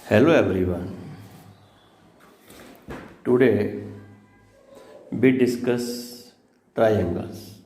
Hello everyone. Today we discuss triangles.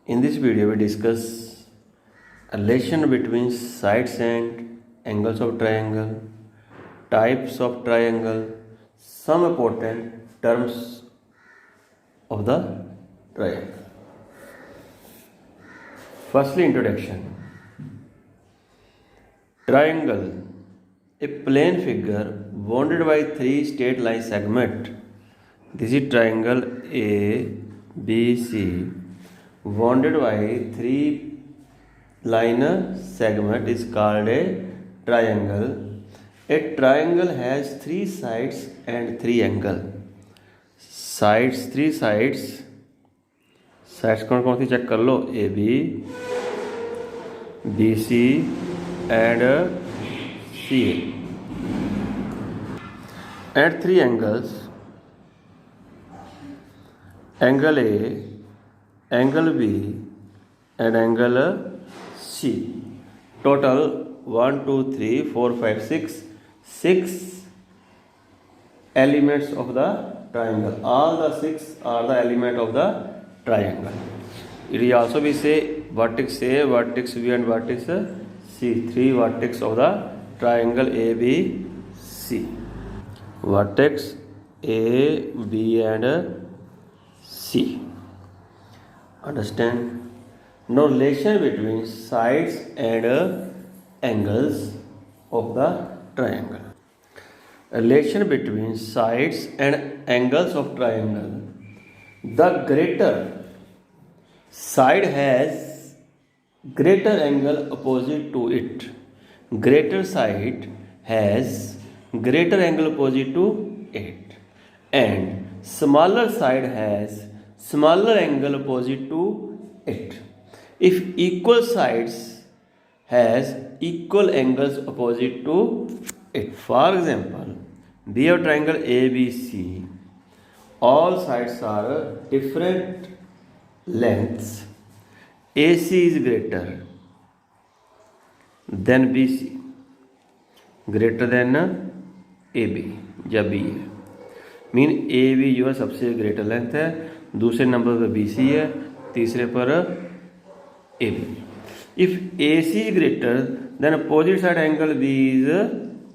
In this video we discuss a relation between sides and angles of triangle, types of triangle, some important terms of the triangle. Firstly, introduction. Triangle, a plane figure bounded by three straight line segments. This is triangle ABC bounded by three line segment is called a triangle. A triangle has three sides and three angles. Three sides कौन सी check कर लो, AB, BC and CA, and three angles, angle A, angle B and angle C. Total 1 2 3 4 5 6 elements of the triangle. All the six are the element of the triangle. It is also we say vertex A, vertex B and vertex C. Three vertex of the triangle ABC. Vertex A, B and C. Understand? No relation between sides and angles of the triangle. Relation between sides and angles of triangle. The greater side has greater angle opposite to it. Greater side has greater angle opposite to it. And smaller side has smaller angle opposite to it. If equal sides has equal angles opposite to it. For example, we have triangle ABC. All sides are different lengths. AC is greater than BC, greater than AB या B है. Mean AB जो है सबसे greater length है, दूसरे number पर BC है, तीसरे पर AB. If AC is greater, then opposite side angle B is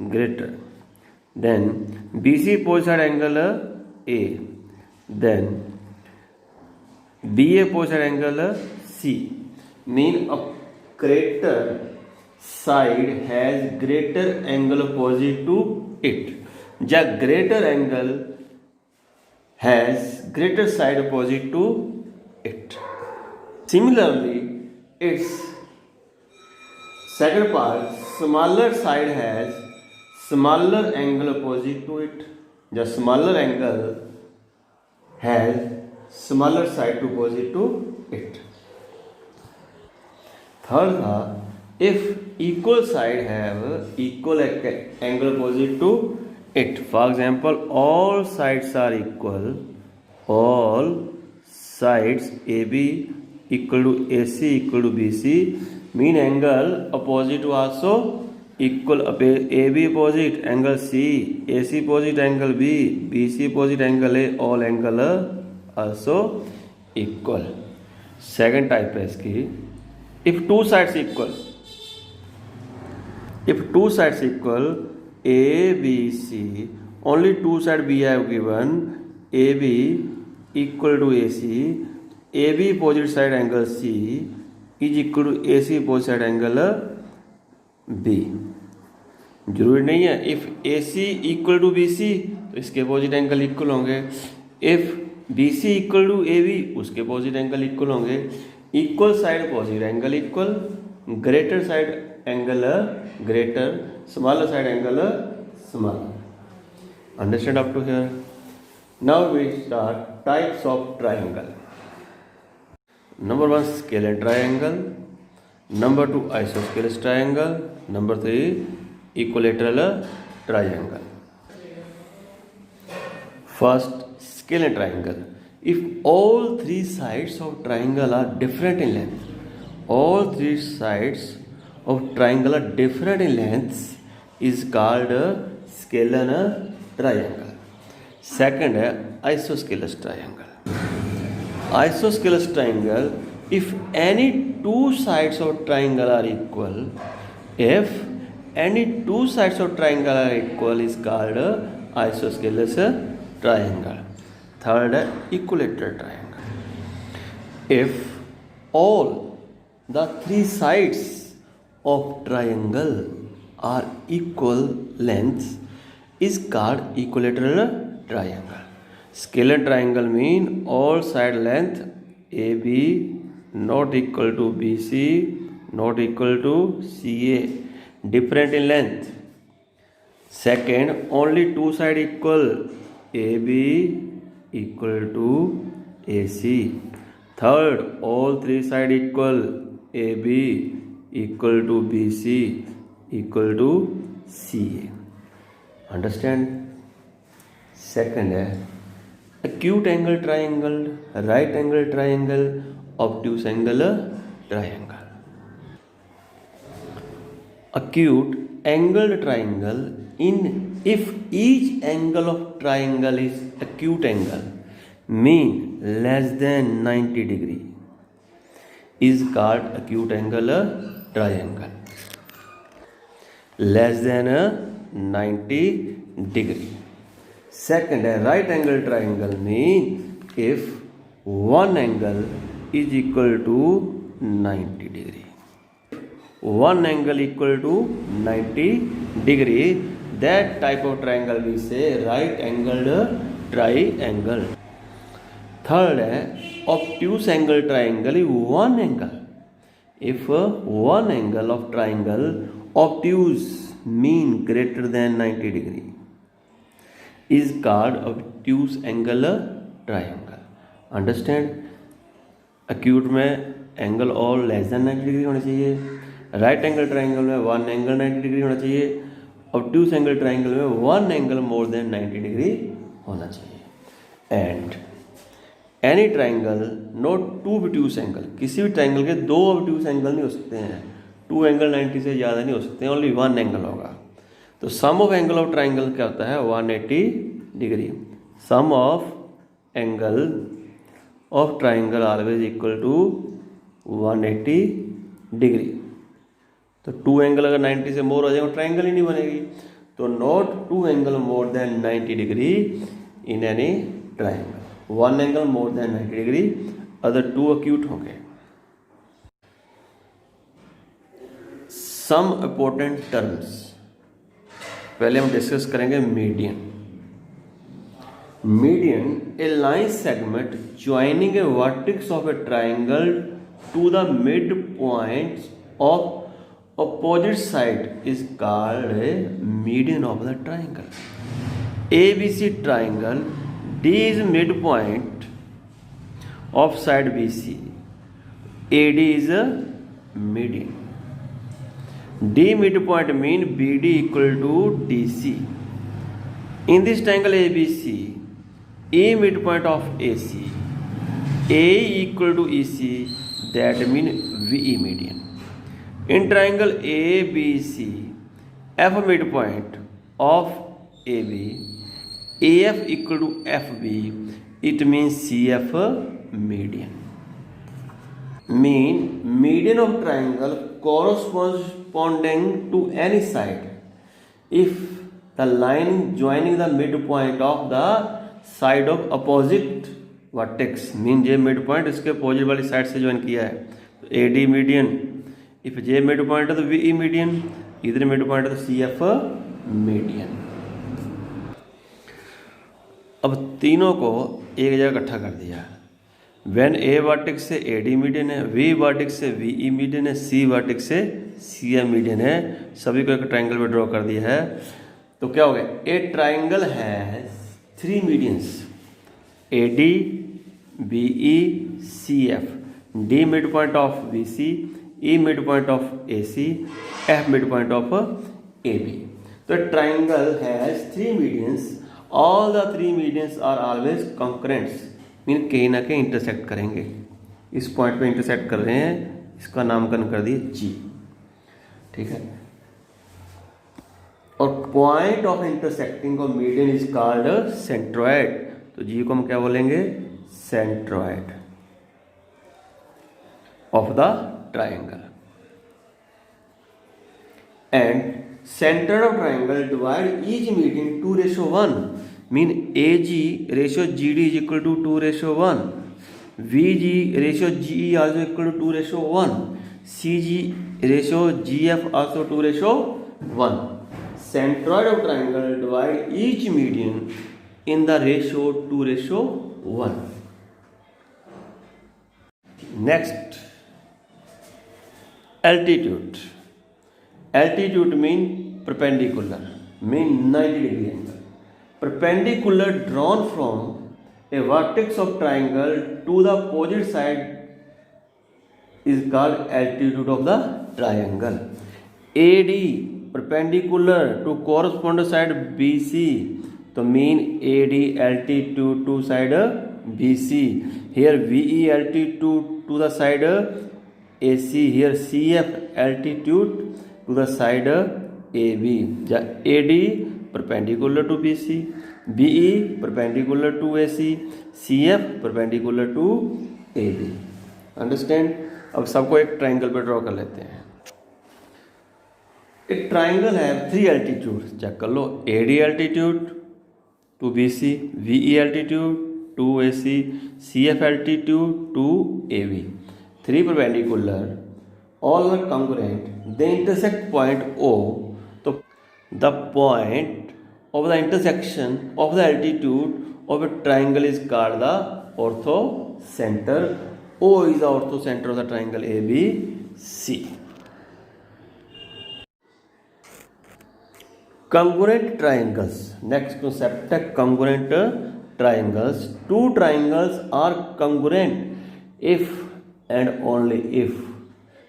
greater. Then BC opposite side angle A. Then BA opposite angle C. Mean a greater side has greater angle opposite to it. The greater angle has greater side opposite to it. Similarly, its second part, smaller side has smaller angle opposite to it. The smaller angle has smaller side opposite to it. Third, if equal side have equal angle opposite to it. For example, all sides are equal. All sides AB equal to AC equal to BC. Mean angle opposite to also equal. AB opposite angle C, AC opposite angle B, BC opposite angle A. All angle also equal. Second type है इसकी. If two sides equal, A, B, C, only two sides B have given. AB equal to AC, AB opposite side angle C is equal to AC opposite side angle B. जरूरी नहीं है. If AC equal to BC तो इसके opposite angle equal होंगे. If BC equal to AB उसके opposite angle equal होंगे. Equal side opposite angle equal, greater side angle greater, smaller side angle smaller. Understand up to here? Now we start types of triangle. Number 1 scalene triangle, number 2 isosceles triangle, number 3 equilateral triangle. First, scalar triangle. If all three sides of triangle are different in length, all three sides of triangle are different in lengths is called a scalene triangle. Second है isosceles triangle. Isosceles triangle, if any two sides of triangle are equal, if any two sides of triangle are equal is called a isosceles triangle. Third है equilateral triangle. If all the three sides of triangle are equal lengths is called equilateral triangle. Scalene triangle mean all side length AB not equal to BC not equal to CA, different in length. Second, only two side equal, AB equal to AC. Third, all three side equal, AB equal to BC equal to CA. Understand? Second है acute angle triangle, right angle triangle, obtuse angle triangle. Acute angled triangle, in if each angle of triangle is acute angle mean less than 90 degree is called acute angle triangle. Less than 90 degree. Second है right angle triangle mean if one angle is equal to 90 degree. One angle equal to 90 degree, that type of triangle we say right angled triangle. Third है obtuse angle triangle is one angle. If one angle of triangle obtuse mean greater than 90 degree is called obtuse angle triangle. Understand? acute में angle और less than 90 degree होना चाहिए, right angle triangle में one angle 90 degree होना चाहिए, obtuse angle triangle में one angle more than 90 degree होना चाहिए. And any triangle not two obtuse angle, किसी भी ट्राइंगल के दो ऑब्ट्यूज एंगल नहीं हो सकते हैं, टू एंगल 90 से ज़्यादा नहीं हो सकते हैं, ओनली वन एंगल होगा. तो sum of angle of triangle क्या होता है 180 degree. Sum of angle of triangle always equal to 180 degree. तो टू एंगल अगर 90 से मोर हो जाएगा ट्राइंगल ही नहीं बनेगी. तो not two angle more than 90 degree in any triangle, one angle more than 90 degree, other two acute होंगे. सम इंपॉर्टेंट टर्म्स पहले हम डिस्कस करेंगे. Median. Median a line segment joining a vertex of a triangle to the mid point of opposite side is called a median of the triangle. ABC triangle, D is midpoint of side BC, AD is a median. D midpoint mean BD equal to DC. In this triangle ABC, A midpoint of AC, AE equal to EC, that mean VE median. In triangle ABC, F midpoint of AB, AF equal to FB, it means CF median. Mean median of triangle corresponding to any side if the line joining the midpoint of the side of opposite vertex, mean J midpoint इसके opposite वाली side से join किया है तो AD median. if J midpoint है तो VE median, इधर midpoint है तो CF median. अब तीनों को एक जगह इकट्ठा कर दिया. वेन ए वर्टेक्स से AD मीडियन है, V वर्टेक्स से VE मीडियन है, C वर्टेक्स से CM मीडियन है, सभी को एक ट्राइंगल में ड्रॉ कर दिया है. तो क्या हो गया, ए triangle has three medians, AD, BE, CF. D mid point of BC, E mid point of AC, F mid point of AB. तो triangle has three medians. All the three medians are always concurrents, mean कहीं ना कहीं intersect करेंगे. इस point पे intersect कर रहे हैं, इसका नामकरण कर दिए G. ठीक है। और point of intersecting of median is called centroid, तो जी को हम क्या बोलेंगे, centroid of the triangle. And centre of triangle divide each median 2:1, mean AG ratio GD is equal to 2:1, VG ratio GE also equal to 2:1, CG ratio GF also 2:1. Centroid of triangle divide each median in the ratio 2:1. Next, altitude. Altitude mean perpendicular, mean 90-degree angle. Perpendicular drawn from a vertex of triangle to the opposite side is called altitude of the triangle. AD perpendicular to corresponding side BC, तो mean AD altitude to side BC. Here VE altitude to the side AC. Here CF altitude to the side AB. AD perpendicular to BC, BE perpendicular to AC, CF perpendicular to AB. Understand? अब सबको एक triangle पे draw कर लेते हैं। एक triangle है 3 altitude, check कर लो, AD altitude to BC, VE altitude to AC, CF altitude to AB, 3 perpendicular, all are congruent, they intersect point O. तो the point of the intersection of the altitude of a triangle is called the orthocenter. O is the orthocenter of the triangle ABC. Congruent triangles. Next concept है congruent triangles. Two triangles are congruent if and only if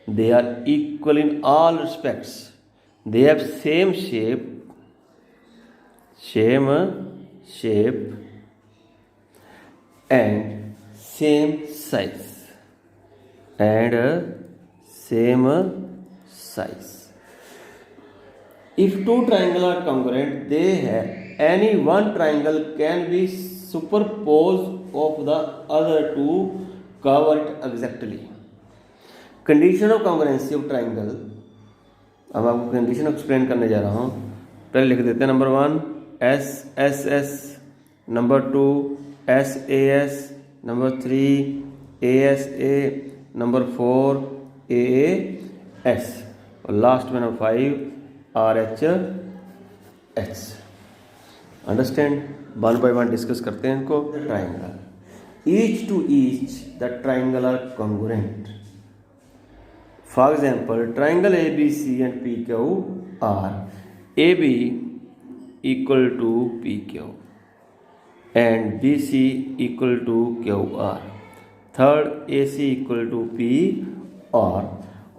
they are equal in all respects. They have same shape and same size If two triangles are congruent, they have any one triangle can be superposed of the other to cover it exactly. Condition of congruency of triangle, अब आपको condition explain करने जा रहा हूँ। पहले लिख देते हैं, number 1 SSS, number 2 SAS, number 3 ASA, number 4 AAS, और लास्ट में number 5 RHS. Understand? 1 by 1 discuss करते हैं इनको। Triangle, each to each the triangle are congruent. For example, triangle ABC and PQ are AB equal to PQ and BC equal to QR. Third, AC equal to PR.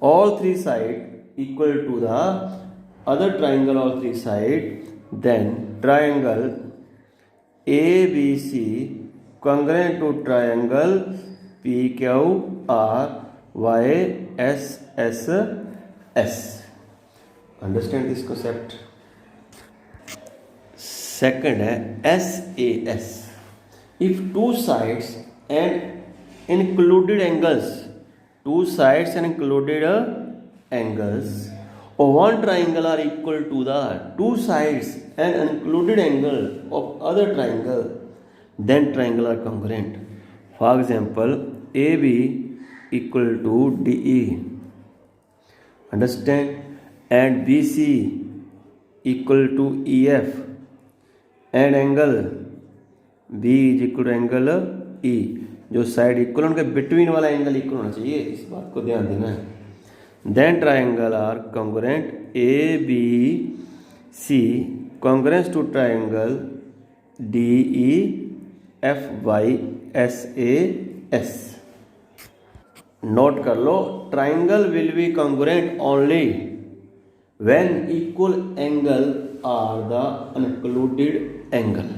All three sides equal to the other triangle, all three sides. Then triangle ABC congruent to triangle PQR YSSS. Understand this concept? Second है SAS. If two sides and included angles of one triangle are equal to the two sides and included angle of other triangle, then triangle are congruent. For example, AB equal to DE, understand, and BC equal to EF, and angle B is equal to angle E. जो side equal उनके between वाला angle equal होना चाहिए, इस बात को ध्यान देना है. Then triangle are congruent ABC congruence to triangle DEFYSAS. Note कर लो, triangle will be congruent only when equal angle are the included angle,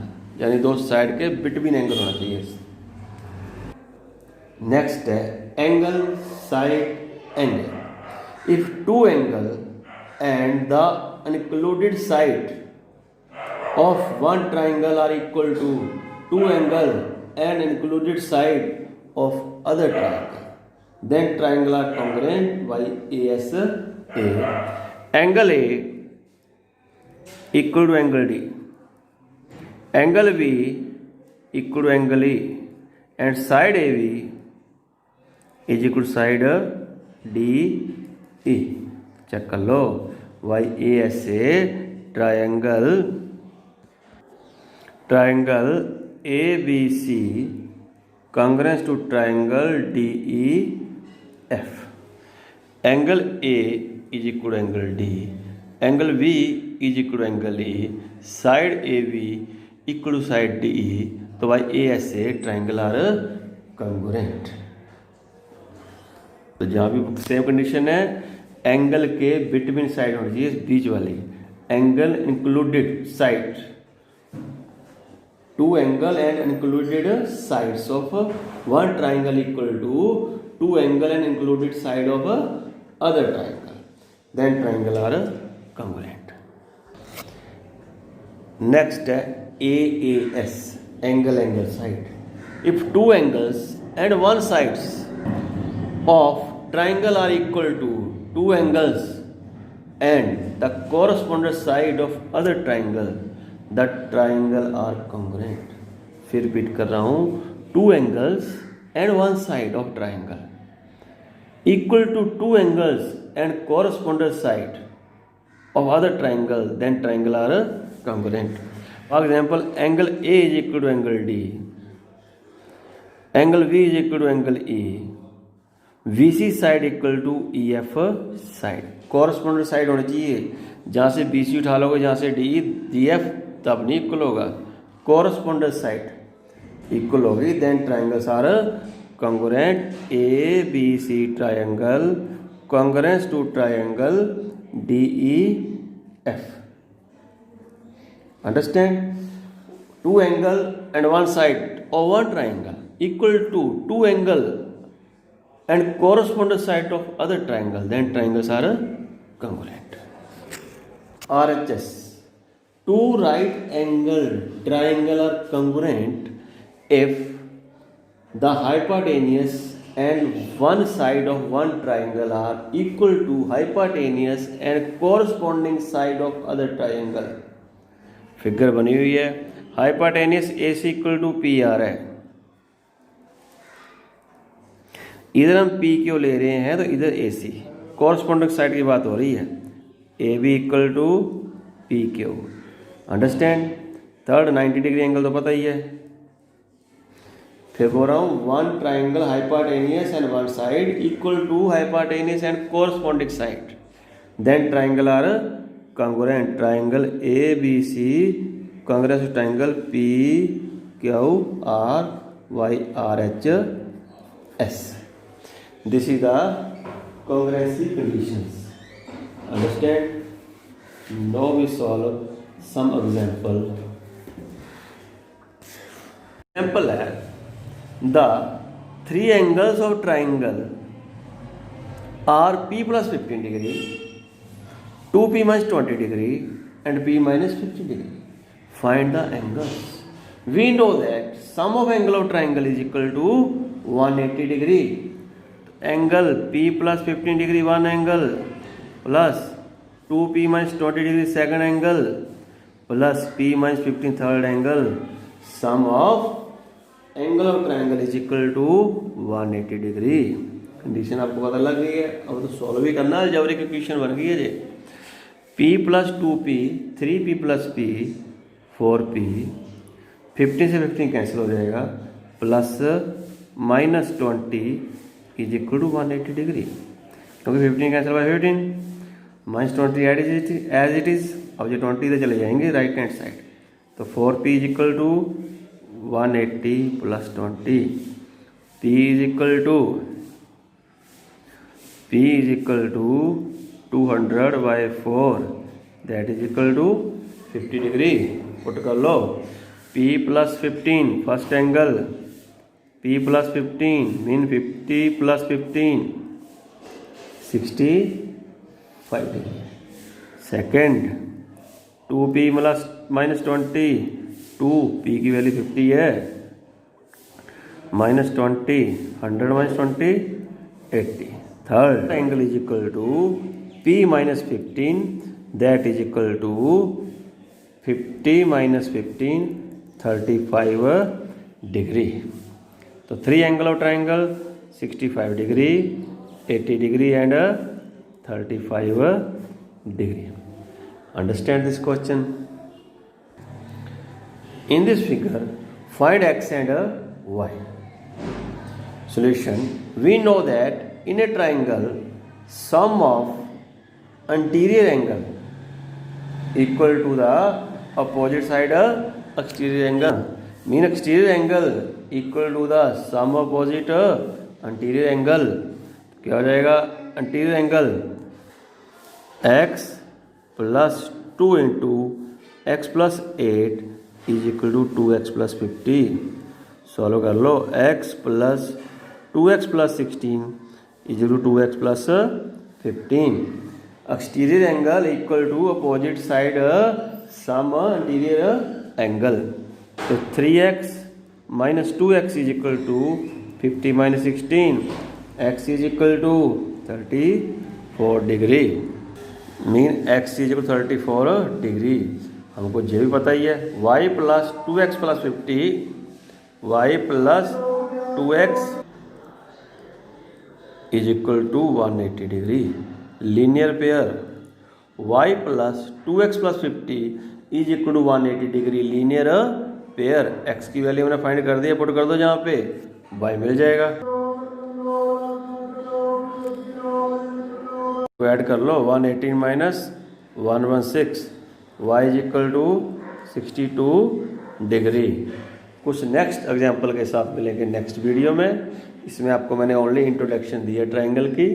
यानी दो साइड के बिटवीन एंगल होना चाहिए. नेक्स्ट है angle side angle. If two angle and the included side of one triangle are equal to two angle and included side of other triangle, then triangle are congruent by ASA. Angle A equal to angle D, angle B equal to angle E, and side AB is equal to side DE. Check कर लो, YASA triangle ABC congruent to triangle DEF. Angle A is equal to angle D, angle B is equal to angle E, side AB equal to side DE. तो YASA triangle are congruent. तो जहाँ भी same condition है, angle के between side होनी चाहिए, बीच वाली angle included side, two angle and included sides of one triangle equal to two angle and included side of other triangle, then triangle are congruent. Next है AAS, angle side. If two angles and one sides of triangle are equal to two angles and the corresponding side of other triangle, the triangle are congruent. फिर repeat कर रहा हूँ, two angles and one side of triangle equal to two angles and corresponding side of other triangle, then triangle are congruent. For example, angle A is equal to angle D, angle B is equal to angle E, VC side equal to EF side. Corresponding side होनी चाहिए, जहाँ से BC उठा लोगे, जहाँ से DF, तब नहीं इक्वल होगा. कॉरस्पॉन्डेंट साइड इक्वल होगी, then triangles are congruent. ABC triangle congruence to triangle DEF. Understand? Two angle and one side और one triangle equal to two angle and corresponding side of other triangle, then triangles are congruent. RHS, two right angled triangle are congruent if the hypotenuse and one side of one triangle are equal to hypotenuse and corresponding side of other triangle. Figure बनी हुई है, hypotenuse AC equal टू PR है. इधर हम P क्यों ले रहे हैं, तो इधर AC, कॉरस्पॉन्डिंग साइड की बात हो रही है. AB equal to PQ. Understand? Third 90 degree angle तो पता ही है. फिर बोल रहा हूँ, one triangle hypotenuse and one side equal to hypotenuse and corresponding side, then triangle are congruent. Triangle ABC congruence to triangle PQRYRHS. This is the congruency conditions. Understand? Now we solve some example. Example है, the three angles of triangle are P plus 15 degree, 2P minus 20 degree and P minus 15 degree. Find the angles. We know that sum of angle of triangle is equal to 180 degree. Angle P plus 15 degree one angle plus 2P minus 20 degree second angle plus P minus 15 third angle. Sum of angle of triangle is equal to 180 degree. Condition आपको पता लग गई है, अब तो solve भी करना है. अलजेब्रिक इक्वेशन बन गई है जी. P plus 2P 3P plus P 4P, 15 से 15 कैंसिल हो जाएगा, plus minus 20 is equal to 180 degree, क्योंकि 15 cancel by 15, minus 20 as it is. अब ये 20 इधर चले जाएंगे राइट हैंड साइड, तो 4P is equal to 180 plus 20. P is equal to 200 by 4, that is equal to 50 degree. Put कर लो. P plus 15 first angle, P plus 15 mean 50 plus 15 65 degree. Second 2p -20, 2p की value 50 है, -20, 100 -20, 80. Third angle is equal to p -15, that is equal to 50 -15, 35 degree. तो 3 angle of triangle 65 degree, 80 degree and 35 degree. Understand this question? In this figure, find x and y. Solution: we know that in a triangle, sum of anterior angle equal to the opposite side exterior angle. Mean exterior angle equal to the sum of opposite anterior angle. क्या हो जाएगा? anterior angle x plus 2 into x plus 8 is equal to 2x plus 50. Solve कर लो. x plus 2x plus 16 is equal to 2x plus 15. Exterior angle equal to opposite side sum interior angle. तो 3x minus 2x is equal to 50 minus 16. x is equal to 34 degree. Mean x is equal 34 degree. हमको ये भी पता ही है. y plus 2x plus 50, y plus 2x is equal to 180 degree. Linear pair y plus 2x plus 50 is equal to 180 degree. Linear pair. x की value हमने find कर दी, पुट कर दो जहाँ पे, y मिल जाएगा. ऐड कर लो. 118 minus 116, y is equal to 62 degree. कुछ नेक्स्ट एग्जाम्पल के साथ मिलेंगे नेक्स्ट वीडियो में. इसमें आपको मैंने ओनली इंट्रोडक्शन दी है ट्राइंगल की.